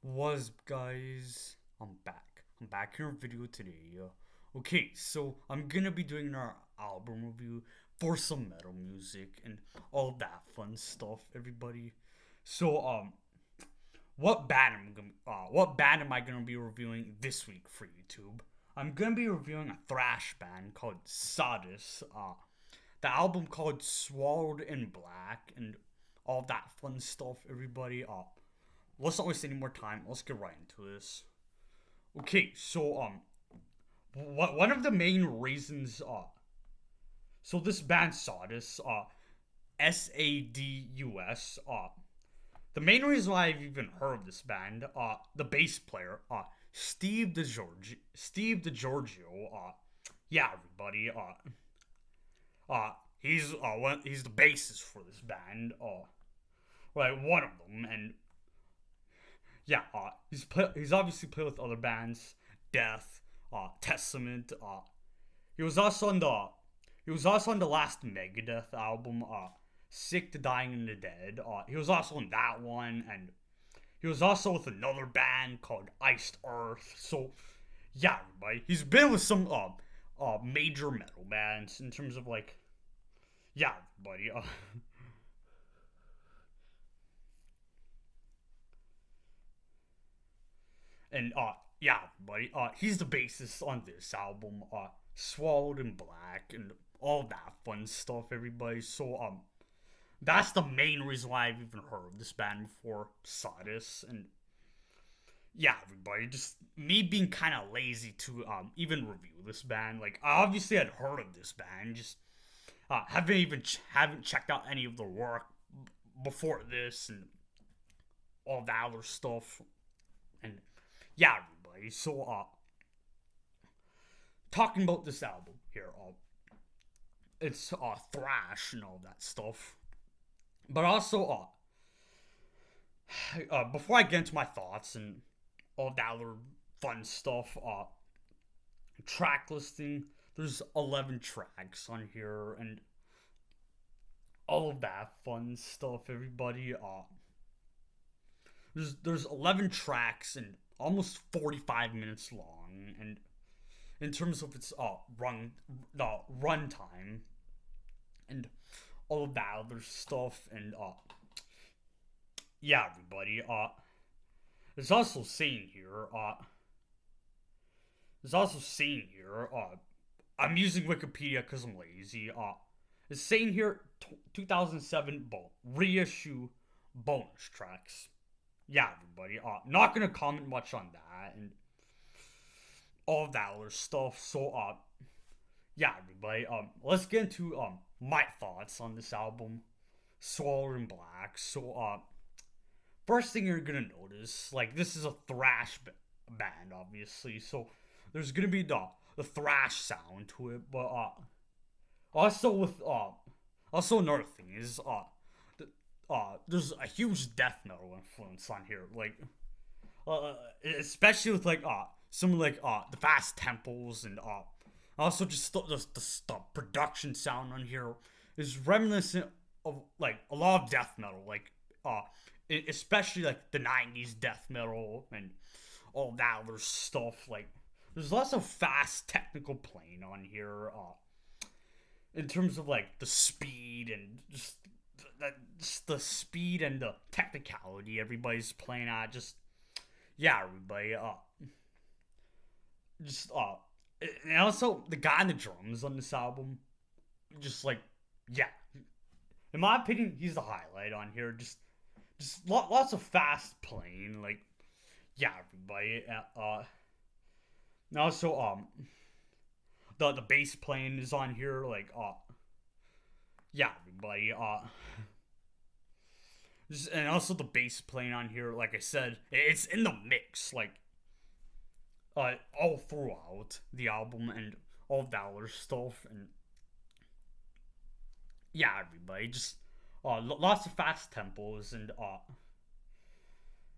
What's up, guys? I'm back. I'm back here in video today. Okay, so I'm gonna be doing our album review for some metal music and all that fun stuff, everybody. So, what band am I gonna be reviewing this week for YouTube? I'm gonna be reviewing a thrash band called Sadus. The album called Swallowed in Black and all that fun stuff, everybody. Let's not waste any more time. Let's get right into this. Okay, so one of the main reasons so this band Sadus, Sadus, the main reason why I've even heard of this band, the bass player, Steve DeGiorgio, yeah, everybody, he's the bassist for this band, right, one of them, and yeah, he's obviously played with other bands, Death, Testament. He was also on the he was also on the last Megadeth album, Sick to Dying in the Dead. He was also on that one, and he was also with another band called Iced Earth. So yeah, everybody, he's been with some major metal bands in terms of like yeah, everybody. And yeah, buddy, he's the bassist on this album, Swallowed in Black, and all that fun stuff, everybody. So that's the main reason why I've even heard of this band before, Sadus, and yeah, everybody, just me being kind of lazy to even review this band. Like, I obviously had heard of this band, just haven't checked out any of their work before this and all that other stuff, and yeah, everybody. So, talking about this album here, it's thrash and all that stuff, but also, before I get into my thoughts and all that other fun stuff, track listing. There's 11 tracks on here and all of that fun stuff. Everybody, there's 11 tracks and almost 45 minutes long, and in terms of its runtime and all of that other stuff, and yeah, everybody, it's also saying here I'm using Wikipedia because I'm lazy. It's saying here 2007 reissue bonus tracks. Yeah, everybody. Not gonna comment much on that and all that other stuff. So, yeah, everybody. Let's get into my thoughts on this album, Swallowed in Black. So, first thing you're gonna notice, like, this is a thrash band, obviously. So, there's gonna be the thrash sound to it, but also with also another thing is there's a huge death metal influence on here, like especially with like some like the fast tempos, and also just the production sound on here is reminiscent of like a lot of death metal, like especially like the 90s death metal and all that other stuff. Like, there's lots of fast technical playing on here, in terms of like the speed and just the speed and the technicality everybody's playing at. Just yeah, everybody. Just and also the guy on the drums on this album, just like yeah, in my opinion, he's the highlight on here. Just lots of fast playing, like yeah, everybody. And also the bass playing is on here, like yeah, everybody. And also the bass playing on here, like I said, it's in the mix, like all throughout the album and all that other stuff, and yeah, everybody, just lots of fast tempos, and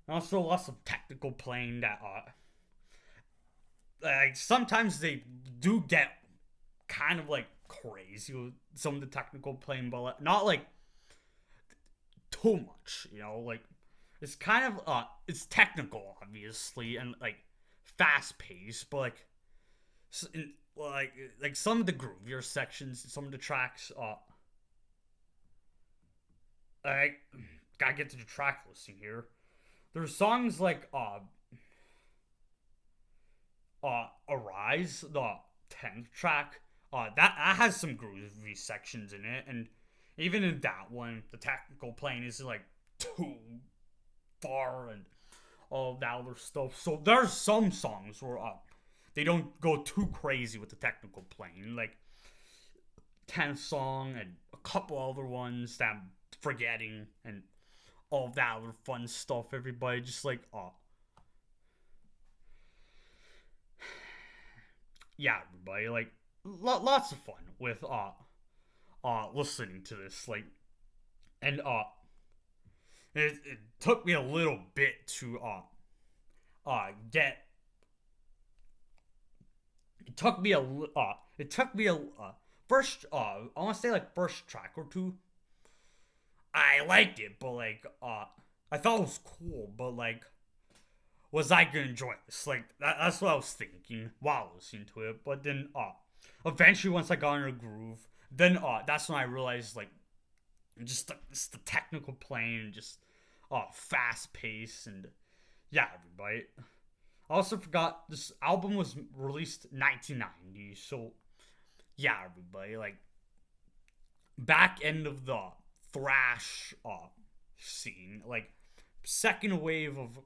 also lots of technical playing that like sometimes they do get kind of like crazy with some of the technical playing, but not like too much, like it's kind of it's technical, obviously, and like fast paced, but like some of the groovier sections, some of the tracks, I gotta get to the track listing here. There's songs like Arise, the 10th track. That has some groovy sections in it, and even in that one, the technical playing is like too far and all that other stuff. So there's some songs where they don't go too crazy with the technical playing, like 10th song and a couple other ones that I'm forgetting, and all that other fun stuff. Everybody just like yeah, everybody like lots of fun with listening to this, like, and it took me a little bit to get it took me a first I want to say like first track or two I liked it, but like I thought it was cool, but like was I gonna enjoy this? Like that's what I was thinking while listening to it. But then eventually once I got in a groove, then that's when I realized like just the technical playing and just fast pace, and yeah, everybody. I also forgot this album was released 1990, so yeah, everybody, like back end of the thrash scene, like second wave of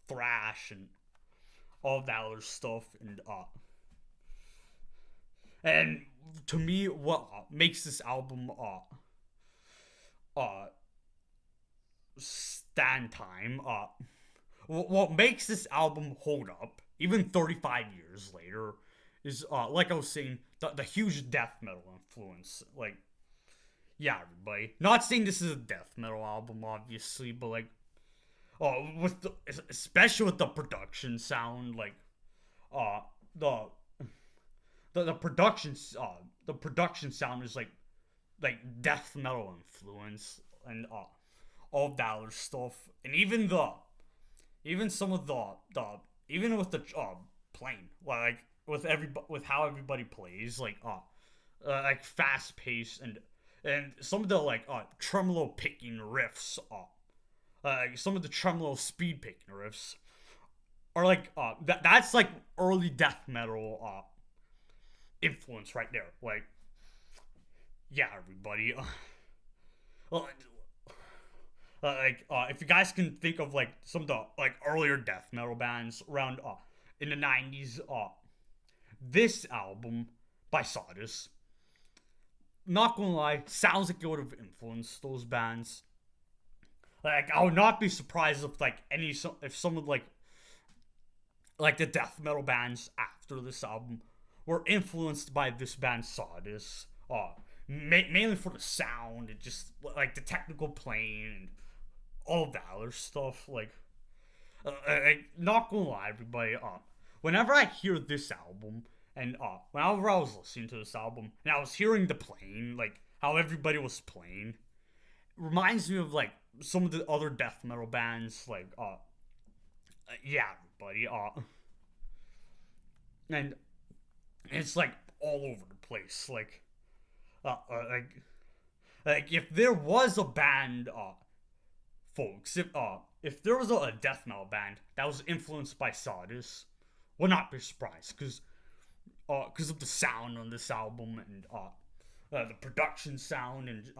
thrash and all that other stuff, and to me, what makes this album uh stand time what makes this album hold up even 35 years later is like I was saying, the huge death metal influence. Like, yeah, everybody, not saying this is a death metal album obviously, but like with the, especially with the production sound, like uh the the production the production sound is like death metal influence, and all that other stuff, and even some of the even with the playing, like with how everybody plays, like fast pace, and some of the like tremolo picking riffs, some of the tremolo speed picking riffs are like that's like early death metal influence right there. Like, yeah, everybody. Well, if you guys can think of like some of the like earlier death metal bands around in the 90s, this album by Sadus, not gonna lie, sounds like it would have influenced those bands. Like, I would not be surprised if like if some of like the death metal bands after this album were influenced by this band Sadus. Mainly for the sound and just like the technical playing and all that other stuff. Like, not gonna lie, everybody. Whenever I hear this album, and whenever I was listening to this album, and I was hearing the playing, like how everybody was playing, it reminds me of like some of the other death metal bands, like yeah, everybody. And it's like all over the place, uh, uh like like if there was a band, folks, if there was a death metal band that was influenced by Sadus, would not be surprised, because of the sound on this album, and the production sound, and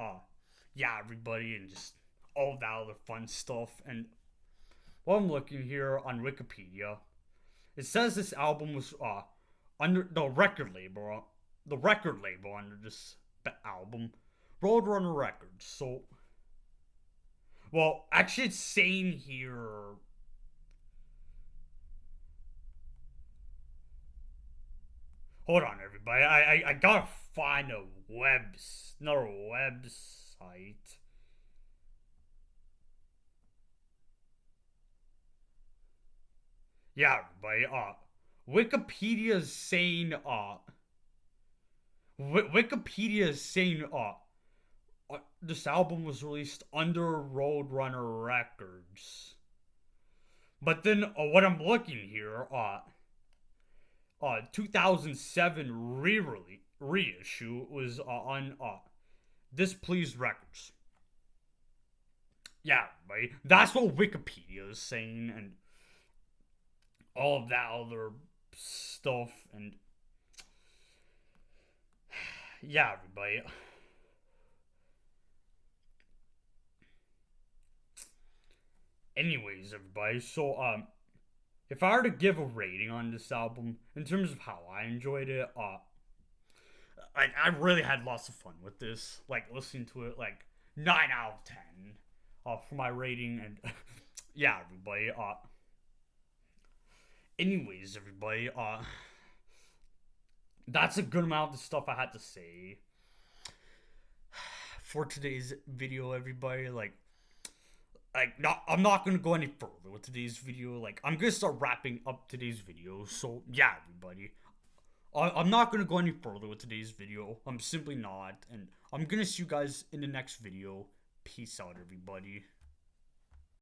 yeah, everybody, and just all that other fun stuff. And while I'm looking here on Wikipedia, it says this album was under the record label under this album, Roadrunner Records. So, well, actually, it's saying here. Hold on, everybody. I gotta find another website. Yeah, everybody. Wikipedia is saying Wikipedia is saying this album was released under Roadrunner Records. But then what I'm looking here, 2007 reissue was on Displeased Records. Yeah, right. That's what Wikipedia is saying, and all of that other stuff, and yeah, everybody. Anyways, everybody. So, if I were to give a rating on this album in terms of how I enjoyed it, I really had lots of fun with this. Like listening to it, like 9 out of 10, for my rating, and yeah, everybody. Anyways, everybody. That's a good amount of stuff I had to say for today's video, everybody. I'm not gonna go any further with today's video. Like, I'm gonna start wrapping up today's video. So yeah, everybody, I'm not gonna go any further with today's video. I'm simply not, and I'm gonna see you guys in the next video. Peace out, everybody.